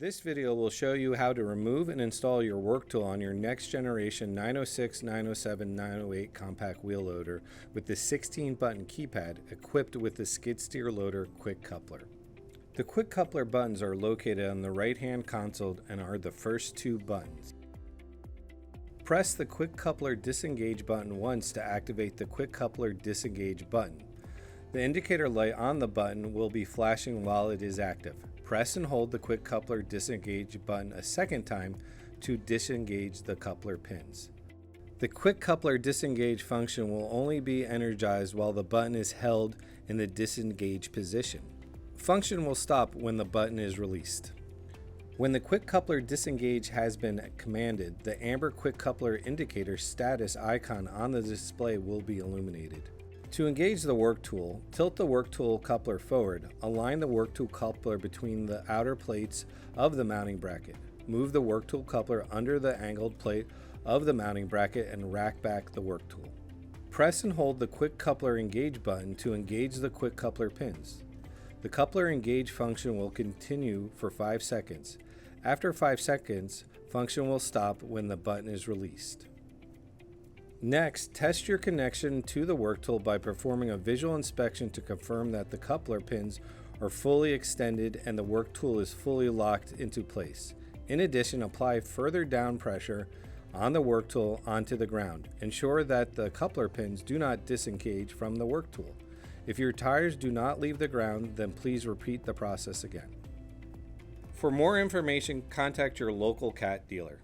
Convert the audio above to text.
This video will show you how to remove and install your work tool on your next generation 906, 907, 908 compact wheel loader with the 16-button keypad equipped with the skid steer loader quick coupler. The quick coupler buttons are located on the right-hand console and are the first two buttons. Press the quick coupler disengage button once to activate the quick coupler disengage button. The indicator light on the button will be flashing while it is active. Press and hold the quick coupler disengage button a second time to disengage the coupler pins. The quick coupler disengage function will only be energized while the button is held in the disengage position. Function will stop when the button is released. When the quick coupler disengage has been commanded, the amber quick coupler indicator status icon on the display will be illuminated. To engage the work tool, tilt the work tool coupler forward, align the work tool coupler between the outer plates of the mounting bracket. Move the work tool coupler under the angled plate of the mounting bracket and rack back the work tool. Press and hold the quick coupler engage button to engage the quick coupler pins. The coupler engage function will continue for 5 seconds. After 5 seconds, function will stop when the button is released. Next, test your connection to the work tool by performing a visual inspection to confirm that the coupler pins are fully extended and the work tool is fully locked into place. In addition, apply further down pressure on the work tool onto the ground. Ensure that the coupler pins do not disengage from the work tool. If your tires do not leave the ground, then please repeat the process again. For more information, contact your local CAT dealer.